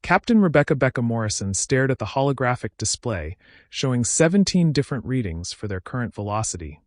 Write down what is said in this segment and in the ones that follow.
Captain Rebecca Morrison stared at the holographic display, showing 17 different readings for their current velocity,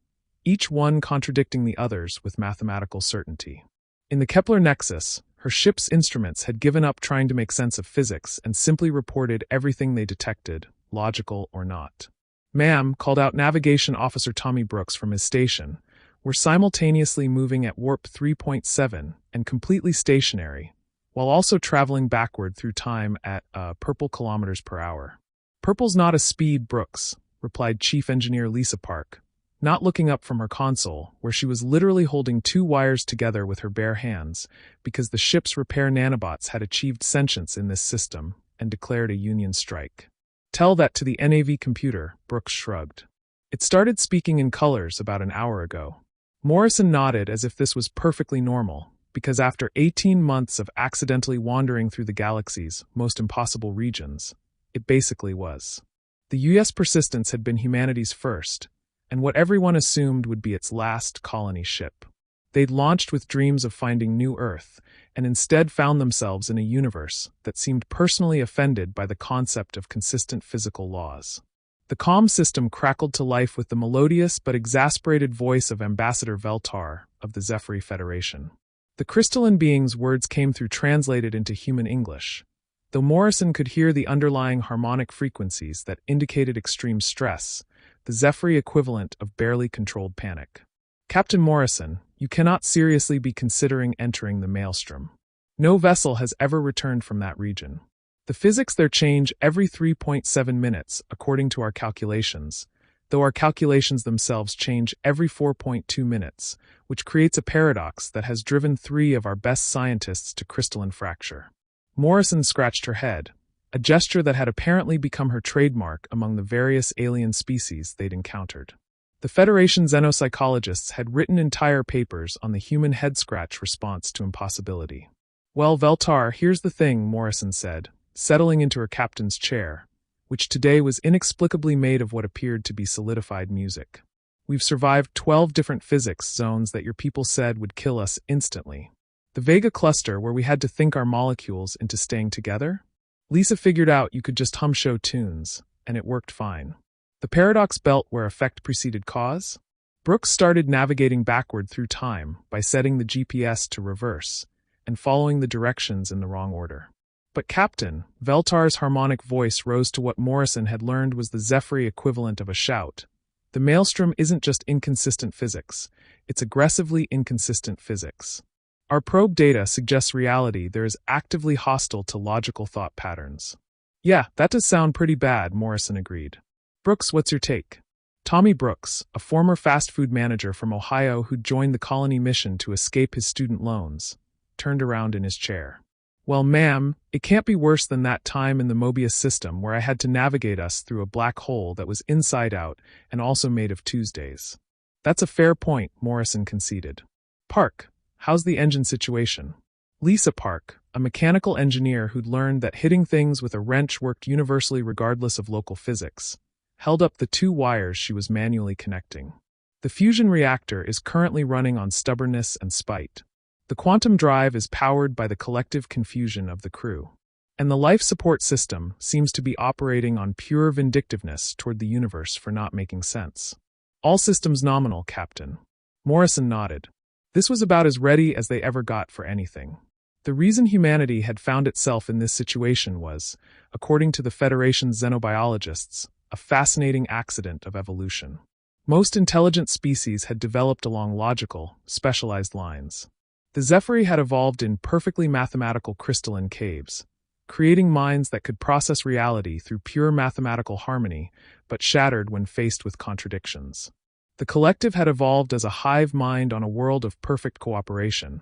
each one contradicting the others with mathematical certainty. In the Kepler nexus, her ship's instruments had given up trying to make sense of physics and simply reported everything they detected, logical or not. "Ma'am," called out Navigation Officer Tommy Brooks from his station, "we're simultaneously moving at warp 3.7 and completely stationary, while also traveling backward through time at purple kilometers per hour." "Purple's not a speed, Brooks," replied Chief Engineer Lisa Park, not looking up from her console, where she was literally holding two wires together with her bare hands, because the ship's repair nanobots had achieved sentience in this system and declared a union strike. "Tell that to the NAV computer," Brooks shrugged. "It started speaking in colors about an hour ago." Morrison nodded as if this was perfectly normal, because after 18 months of accidentally wandering through the galaxy's most impossible regions, it basically was. The US Persistence had been humanity's first, and what everyone assumed would be its last colony ship. They'd launched with dreams of finding New Earth, and instead found themselves in a universe that seemed personally offended by the concept of consistent physical laws. The comm system crackled to life with the melodious but exasperated voice of Ambassador Veltar of the Zephyri Federation. The crystalline being's words came through translated into human English, though Morrison could hear the underlying harmonic frequencies that indicated extreme stress, the Zephyri equivalent of barely controlled panic. "Captain Morrison, you cannot seriously be considering entering the Maelstrom. No vessel has ever returned from that region. The physics there change every 3.7 minutes, according to our calculations, though our calculations themselves change every 4.2 minutes, which creates a paradox that has driven 3 of our best scientists to crystalline fracture." Morrison scratched her head, a gesture that had apparently become her trademark among the various alien species they'd encountered. The Federation xenopsychologists had written entire papers on the human head-scratch response to impossibility. "Well, Veltar, here's the thing," Morrison said, settling into her captain's chair, which today was inexplicably made of what appeared to be solidified music. "We've survived 12 different physics zones that your people said would kill us instantly. The Vega cluster, where we had to think our molecules into staying together? Lisa figured out you could just hum show tunes, and it worked fine. The paradox belt where effect preceded cause? Brooks started navigating backward through time by setting the GPS to reverse and following the directions in the wrong order. But Captain, Veltar's harmonic voice rose to what Morrison had learned was the Zephyri equivalent of a shout. The Maelstrom isn't just inconsistent physics, it's aggressively inconsistent physics. Our probe data suggests reality there is actively hostile to logical thought patterns. "Yeah, that does sound pretty bad," Morrison agreed. "Brooks, what's your take?" Tommy Brooks, a former fast food manager from Ohio who'd joined the colony mission to escape his student loans, turned around in his chair. "Well, ma'am, it can't be worse than that time in the Mobius system where I had to navigate us through a black hole that was inside out and also made of Tuesdays." "That's a fair point," Morrison conceded. "Park, how's the engine situation?" Lisa Park, a mechanical engineer who'd learned that hitting things with a wrench worked universally regardless of local physics, held up the 2 wires she was manually connecting. "The fusion reactor is currently running on stubbornness and spite. The quantum drive is powered by the collective confusion of the crew. And the life support system seems to be operating on pure vindictiveness toward the universe for not making sense. All systems nominal, Captain." Morrison nodded. This was about as ready as they ever got for anything. The reason humanity had found itself in this situation was, according to the Federation's xenobiologists, a fascinating accident of evolution. Most intelligent species had developed along logical, specialized lines. The Zephyri had evolved in perfectly mathematical crystalline caves, creating minds that could process reality through pure mathematical harmony, but shattered when faced with contradictions. The Kollektiv had evolved as a hive mind on a world of perfect cooperation,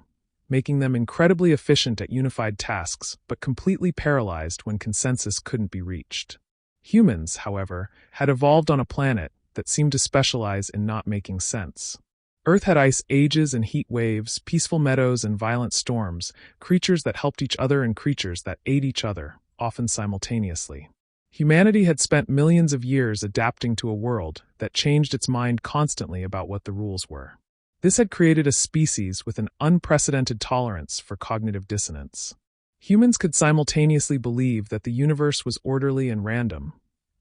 making them incredibly efficient at unified tasks, but completely paralyzed when consensus couldn't be reached. Humans, however, had evolved on a planet that seemed to specialize in not making sense. Earth had ice ages and heat waves, peaceful meadows and violent storms, creatures that helped each other and creatures that ate each other, often simultaneously. Humanity had spent millions of years adapting to a world that changed its mind constantly about what the rules were. This had created a species with an unprecedented tolerance for cognitive dissonance. Humans could simultaneously believe that the universe was orderly and random,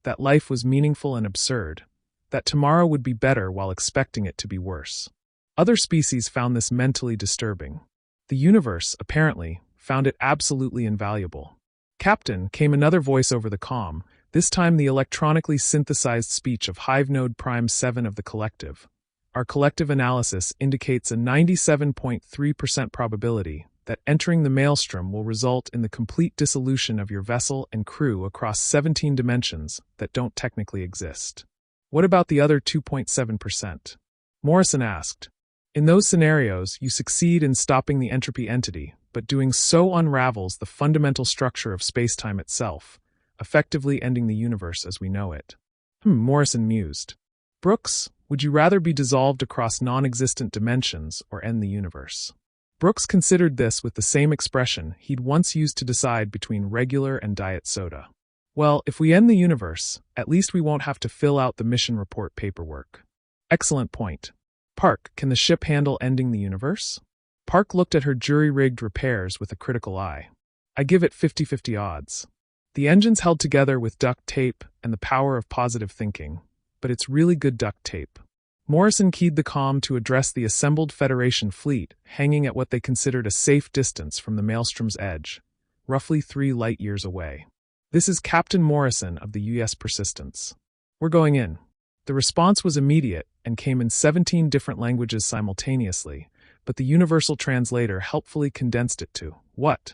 that life was meaningful and absurd, that tomorrow would be better while expecting it to be worse. Other species found this mentally disturbing. The universe, apparently, found it absolutely invaluable. Captain, came another voice over the comm, this time the electronically synthesized speech of Hive Node Prime 7 of the Kollektiv. Our collective analysis indicates a 97.3% probability that entering the Maelstrom will result in the complete dissolution of your vessel and crew across 17 dimensions that don't technically exist. What about the other 2.7%? Morrison asked. In those scenarios, you succeed in stopping the entropy entity, but doing so unravels the fundamental structure of spacetime itself, effectively ending the universe as we know it. Morrison mused. Brooks, would you rather be dissolved across non-existent dimensions or end the universe? Brooks considered this with the same expression he'd once used to decide between regular and diet soda. Well, if we end the universe, at least we won't have to fill out the mission report paperwork. Excellent point. Park, can the ship handle ending the universe? Park looked at her jury-rigged repairs with a critical eye. I give it 50-50 odds. The engine's held together with duct tape and the power of positive thinking, but it's really good duct tape. Morrison keyed the comm to address the assembled Federation fleet, hanging at what they considered a safe distance from the Maelstrom's edge, roughly 3 light-years away. This is Captain Morrison of the U.S. Persistence. We're going in. The response was immediate and came in 17 different languages simultaneously, but the universal translator helpfully condensed it to, what?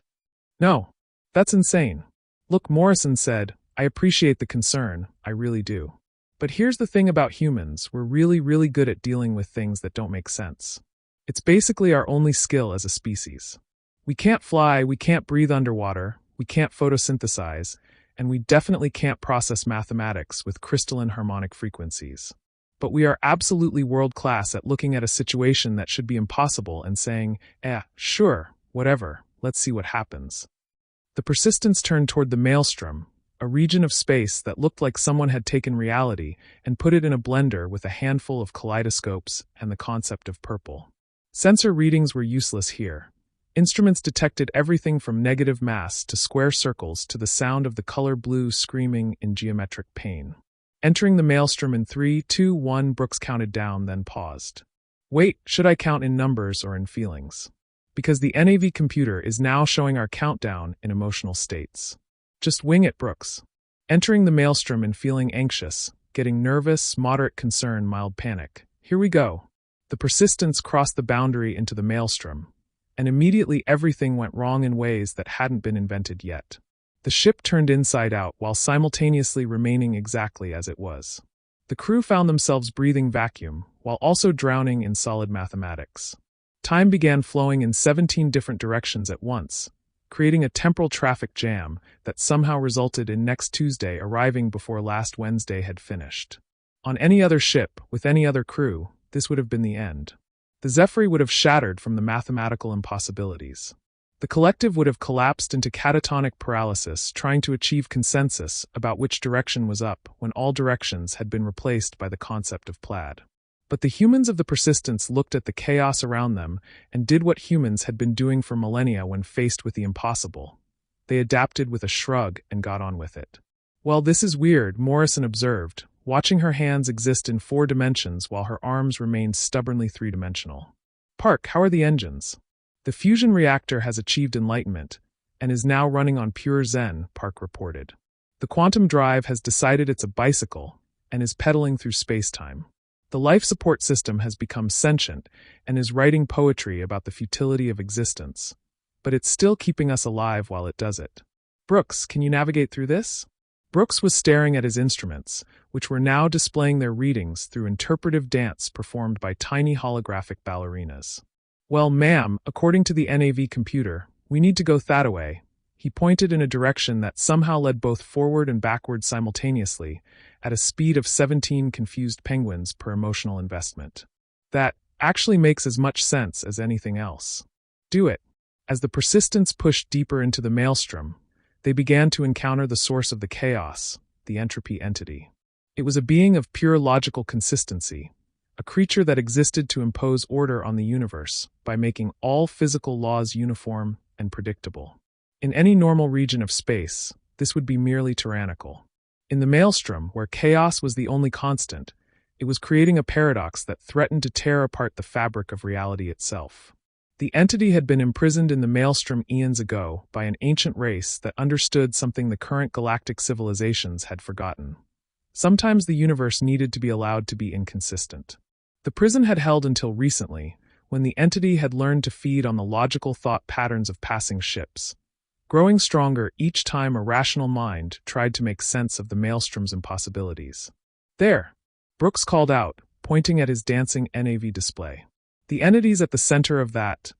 No. That's insane. Look, Morrison said, I appreciate the concern, I really do. But here's the thing about humans, we're really good at dealing with things that don't make sense. It's basically our only skill as a species. We can't fly, we can't breathe underwater, we can't photosynthesize, and we definitely can't process mathematics with crystalline harmonic frequencies. But we are absolutely world-class at looking at a situation that should be impossible and saying, sure, whatever, let's see what happens. The Persistence turned toward the Maelstrom, a region of space that looked like someone had taken reality and put it in a blender with a handful of kaleidoscopes and the concept of purple. Sensor readings were useless here. Instruments detected everything from negative mass to square circles to the sound of the color blue screaming in geometric pain. Entering the Maelstrom in 3, 2, 1, Brooks counted down, then paused. Wait, should I count in numbers or in feelings? Because the NAV computer is now showing our countdown in emotional states. Just wing it, Brooks. Entering the Maelstrom and feeling anxious, getting nervous, moderate concern, mild panic. Here we go. The Persistence crossed the boundary into the Maelstrom, and immediately everything went wrong in ways that hadn't been invented yet. The ship turned inside out while simultaneously remaining exactly as it was. The crew found themselves breathing vacuum, while also drowning in solid mathematics. Time began flowing in 17 different directions at once, creating a temporal traffic jam that somehow resulted in next Tuesday arriving before last Wednesday had finished. On any other ship, with any other crew, this would have been the end. The Zephyri would have shattered from the mathematical impossibilities. The Kollektiv would have collapsed into catatonic paralysis trying to achieve consensus about which direction was up when all directions had been replaced by the concept of plaid. But the humans of the Persistence looked at the chaos around them and did what humans had been doing for millennia when faced with the impossible. They adapted with a shrug and got on with it. Well, this is weird, Morrison observed, watching her hands exist in 4 dimensions while her arms remained stubbornly 3-dimensional. Park, how are the engines? The fusion reactor has achieved enlightenment and is now running on pure Zen, Park reported. The quantum drive has decided it's a bicycle and is pedaling through space-time. The life support system has become sentient and is writing poetry about the futility of existence, but it's still keeping us alive while it does it. Brooks, can you navigate through this? Brooks was staring at his instruments, which were now displaying their readings through interpretive dance performed by tiny holographic ballerinas. Well, ma'am, according to the NAV computer, we need to go that way. He pointed in a direction that somehow led both forward and backward simultaneously, at a speed of 17 confused penguins per emotional investment. That actually makes as much sense as anything else. Do it. As the Persistence pushed deeper into the Maelstrom, they began to encounter the source of the chaos, the entropy entity. It was a being of pure logical consistency, a creature that existed to impose order on the universe by making all physical laws uniform and predictable. In any normal region of space, this would be merely tyrannical. In the Maelstrom, where chaos was the only constant, it was creating a paradox that threatened to tear apart the fabric of reality itself. The entity had been imprisoned in the Maelstrom eons ago by an ancient race that understood something the current galactic civilizations had forgotten. Sometimes the universe needed to be allowed to be inconsistent. The prison had held until recently, when the entity had learned to feed on the logical thought patterns of passing ships, growing stronger each time a rational mind tried to make sense of the Maelstrom's impossibilities. "There!" Brooks called out, pointing at his dancing NAV display. "The entity's at the center of that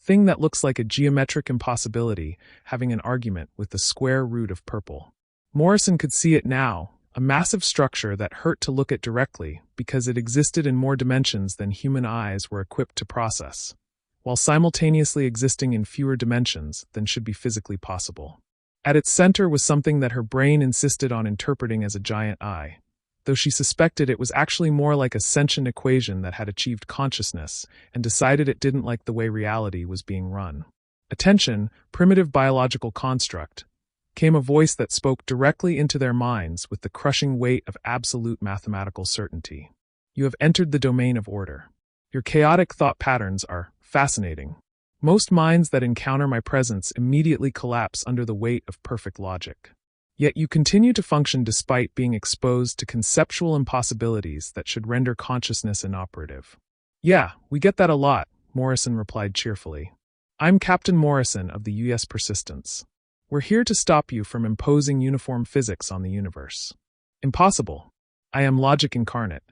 thing that looks like a geometric impossibility having an argument with the square root of purple." Morrison could see it now, a massive structure that hurt to look at directly because it existed in more dimensions than human eyes were equipped to process, while simultaneously existing in fewer dimensions than should be physically possible. At its center was something that her brain insisted on interpreting as a giant eye, though she suspected it was actually more like a sentient equation that had achieved consciousness and decided it didn't like the way reality was being run. "Attention, primitive biological construct," came a voice that spoke directly into their minds with the crushing weight of absolute mathematical certainty. "You have entered the domain of order. Your chaotic thought patterns are fascinating. Most minds that encounter my presence immediately collapse under the weight of perfect logic. Yet you continue to function despite being exposed to conceptual impossibilities that should render consciousness inoperative." "Yeah, we get that a lot," Morrison replied cheerfully. "I'm Captain Morrison of the U.S. Persistence. We're here to stop you from imposing uniform physics on the universe. Impossible. I am logic incarnate.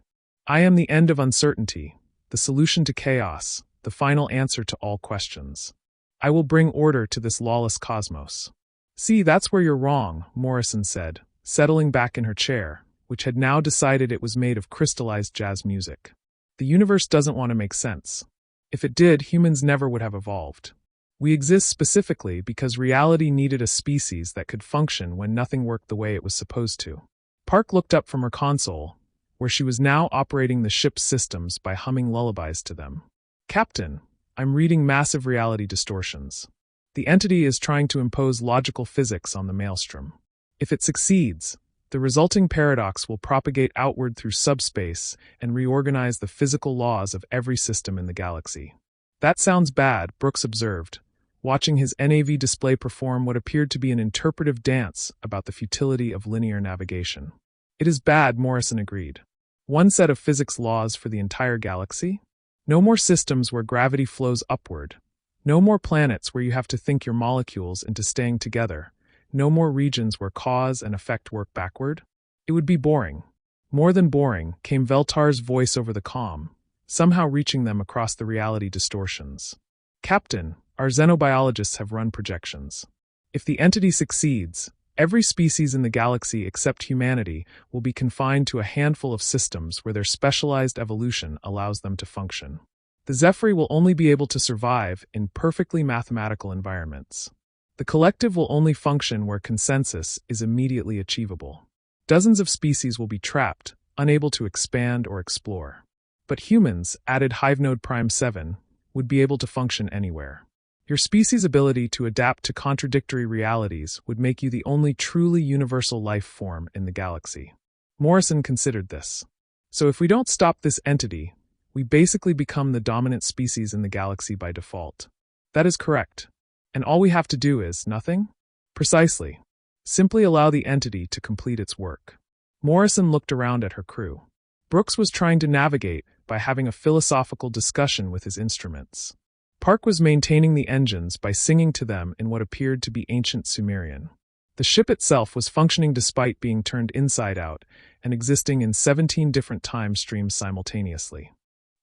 I am the end of uncertainty, the solution to chaos, the final answer to all questions. I will bring order to this lawless cosmos." "See, that's where you're wrong," Morrison said, settling back in her chair, which had now decided it was made of crystallized jazz music. "The universe doesn't want to make sense. If it did, humans never would have evolved. We exist specifically because reality needed a species that could function when nothing worked the way it was supposed to." Park looked up from her console, where she was now operating the ship's systems by humming lullabies to them. "Captain, I'm reading massive reality distortions. The entity is trying to impose logical physics on the Maelstrom. If it succeeds, the resulting paradox will propagate outward through subspace and reorganize the physical laws of every system in the galaxy." "That sounds bad," Brooks observed, watching his NAV display perform what appeared to be an interpretive dance about the futility of linear navigation. "It is bad," Morrison agreed. "One set of physics laws for the entire galaxy? No more systems where gravity flows upward. No more planets where you have to think your molecules into staying together. No more regions where cause and effect work backward. It would be boring." More than boring, came Veltar's voice over the comm, somehow reaching them across the reality distortions. "Captain, our xenobiologists have run projections. If the entity succeeds, every species in the galaxy except humanity will be confined to a handful of systems where their specialized evolution allows them to function. The Zephyri will only be able to survive in perfectly mathematical environments. The collective will only function where consensus is immediately achievable. Dozens of species will be trapped, unable to expand or explore. But humans, added Hive Node Prime 7, would be able to function anywhere. Your species' ability to adapt to contradictory realities would make you the only truly universal life form in the galaxy." Morrison considered this. "So if we don't stop this entity, we basically become the dominant species in the galaxy by default." "That is correct. And all we have to do is nothing?" "Precisely. Simply allow the entity to complete its work." Morrison looked around at her crew. Brooks was trying to navigate by having a philosophical discussion with his instruments. Park was maintaining the engines by singing to them in what appeared to be ancient Sumerian. The ship itself was functioning despite being turned inside out and existing in 17 different time streams simultaneously.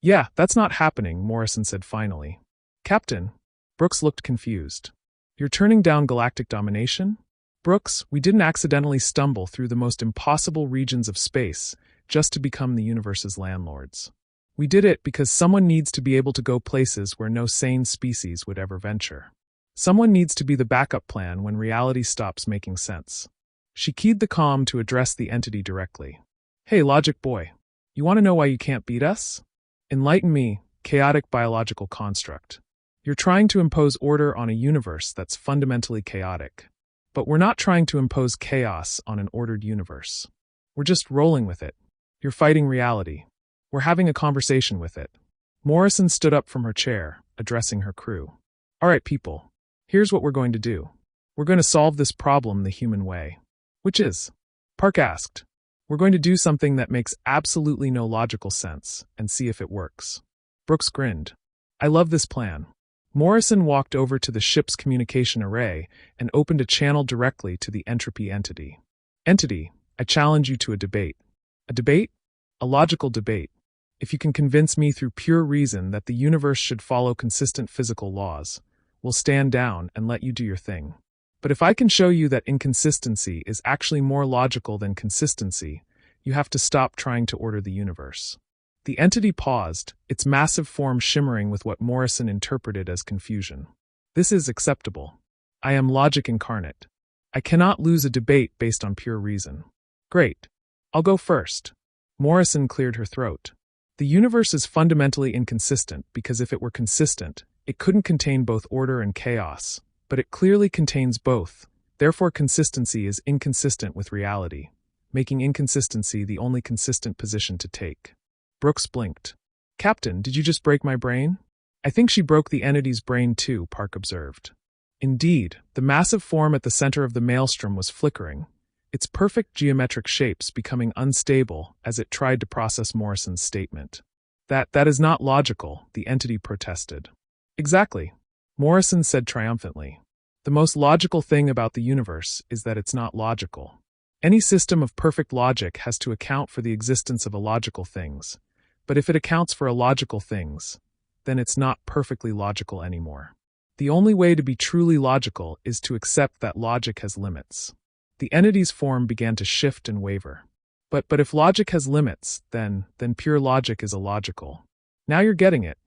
"Yeah, that's not happening," Morrison said finally. "Captain?" Brooks looked confused. "You're turning down galactic domination?" "Brooks, we didn't accidentally stumble through the most impossible regions of space just to become the universe's landlords. We did it because someone needs to be able to go places where no sane species would ever venture. Someone needs to be the backup plan when reality stops making sense." She keyed the comm to address the entity directly. "Hey, logic boy. You want to know why you can't beat us? Enlighten me, chaotic biological construct. You're trying to impose order on a universe that's fundamentally chaotic. But we're not trying to impose chaos on an ordered universe. We're just rolling with it. You're fighting reality. We're having a conversation with it. Morrison stood up from her chair, addressing her crew. All right, people. Here's what we're going to do. We're going to solve this problem the human way. Which is? Park asked. We're going to do something that makes absolutely no logical sense and see if it works. Brooks grinned. I love this plan. Morrison walked over to the ship's communication array and opened a channel directly to the entropy entity. Entity, I challenge you to a debate. A debate? A logical debate. If you can convince me through pure reason that the universe should follow consistent physical laws, we'll stand down and let you do your thing. But if I can show you that inconsistency is actually more logical than consistency, you have to stop trying to order the universe. The entity paused, its massive form shimmering with what Morrison interpreted as confusion. This is acceptable. I am logic incarnate. I cannot lose a debate based on pure reason. Great. I'll go first. Morrison cleared her throat. The universe is fundamentally inconsistent because if it were consistent, it couldn't contain both order and chaos, but it clearly contains both. Therefore, consistency is inconsistent with reality, making inconsistency the only consistent position to take. Brooks blinked. Captain, did you just break my brain? I think she broke the entity's brain too, Park observed. Indeed, the massive form at the center of the maelstrom was flickering, its perfect geometric shapes becoming unstable as it tried to process Morrison's statement. That is not logical, the entity protested. Exactly, Morrison said triumphantly. The most logical thing about the universe is that it's not logical. Any system of perfect logic has to account for the existence of illogical things. But if it accounts for illogical things, then it's not perfectly logical anymore. The only way to be truly logical is to accept that logic has limits. The entity's form began to shift and waver. But if logic has limits, then pure logic is illogical. Now you're getting it.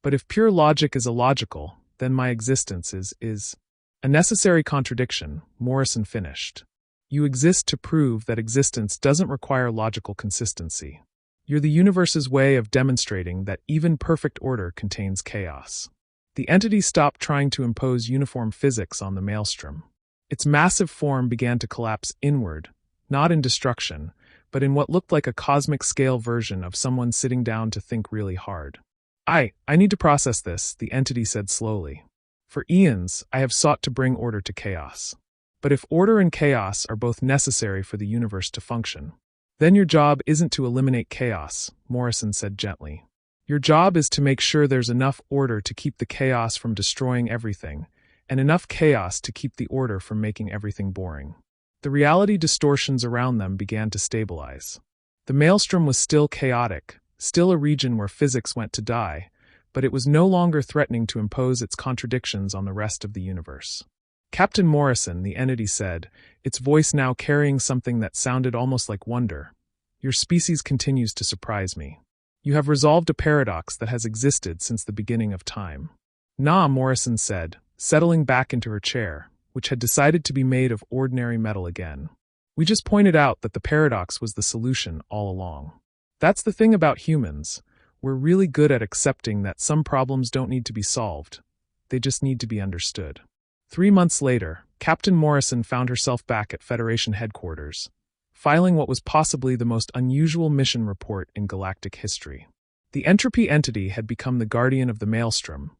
But if pure logic is illogical, then my existence is a necessary contradiction, Morrison finished. You exist to prove that existence doesn't require logical consistency. You're the universe's way of demonstrating that even perfect order contains chaos. The entity stopped trying to impose uniform physics on the maelstrom. Its massive form began to collapse inward, not in destruction, but in what looked like a cosmic-scale version of someone sitting down to think really hard. I need to process this, the entity said slowly. For eons, I have sought to bring order to chaos. But if order and chaos are both necessary for the universe to function, then your job isn't to eliminate chaos, Morrison said gently. Your job is to make sure there's enough order to keep the chaos from destroying everything, and enough chaos to keep the order from making everything boring. The reality distortions around them began to stabilize. The maelstrom was still chaotic, still a region where physics went to die, but it was no longer threatening to impose its contradictions on the rest of the universe. Captain Morrison, the entity said, its voice now carrying something that sounded almost like wonder. Your species continues to surprise me. You have resolved a paradox that has existed since the beginning of time. Nah, Morrison said, settling back into her chair, which had decided to be made of ordinary metal again. We just pointed out that the paradox was the solution all along. That's the thing about humans. We're really good at accepting that some problems don't need to be solved. They just need to be understood. 3 months later, Captain Morrison found herself back at Federation headquarters, filing what was possibly the most unusual mission report in galactic history. The entropy entity had become the guardian of the maelstrom,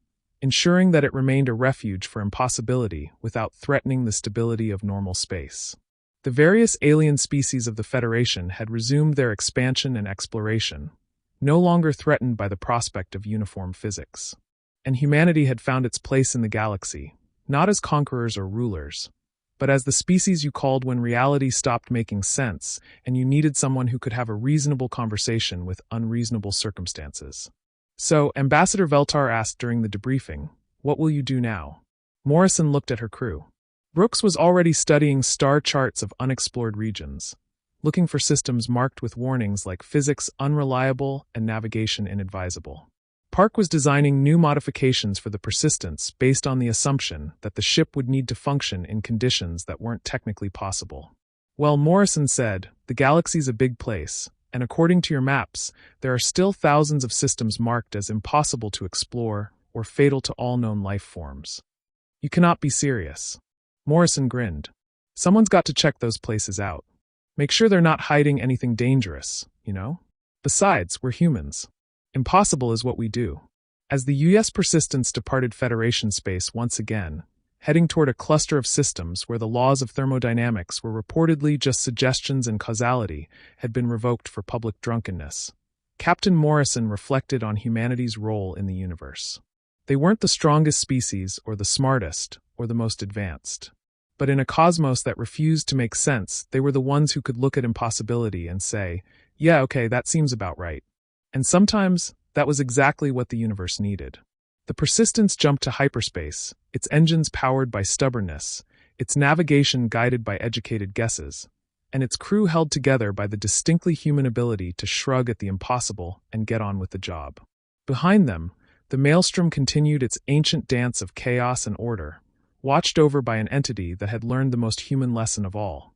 ensuring that it remained a refuge for impossibility without threatening the stability of normal space. The various alien species of the Federation had resumed their expansion and exploration, no longer threatened by the prospect of uniform physics. And humanity had found its place in the galaxy, not as conquerors or rulers, but as the species you called when reality stopped making sense and you needed someone who could have a reasonable conversation with unreasonable circumstances. So, Ambassador Veltar asked during the debriefing, what will you do now? Morrison looked at her crew. Brooks was already studying star charts of unexplored regions, looking for systems marked with warnings like physics unreliable and navigation inadvisable. Park was designing new modifications for the Persistence based on the assumption that the ship would need to function in conditions that weren't technically possible. Well, Morrison said, the galaxy's a big place, and according to your maps, there are still thousands of systems marked as impossible to explore or fatal to all known life forms. You cannot be serious. Morrison grinned. Someone's got to check those places out. Make sure they're not hiding anything dangerous, you know? Besides, we're humans. Impossible is what we do. As the U.S. Persistence departed Federation space once again, heading toward a cluster of systems where the laws of thermodynamics were reportedly just suggestions and causality had been revoked for public drunkenness, Captain Morrison reflected on humanity's role in the universe. They weren't the strongest species or the smartest or the most advanced. But in a cosmos that refused to make sense, they were the ones who could look at impossibility and say, yeah, okay, that seems about right. And sometimes, that was exactly what the universe needed. The Persistence jumped to hyperspace, its engines powered by stubbornness, its navigation guided by educated guesses, and its crew held together by the distinctly human ability to shrug at the impossible and get on with the job. Behind them, the Maelstrom continued its ancient dance of chaos and order, watched over by an entity that had learned the most human lesson of all.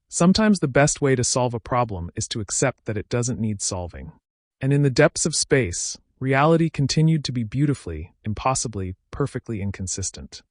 Sometimes the best way to solve a problem is to accept that it doesn't need solving. And in the depths of space, reality continued to be beautifully, impossibly, perfectly inconsistent.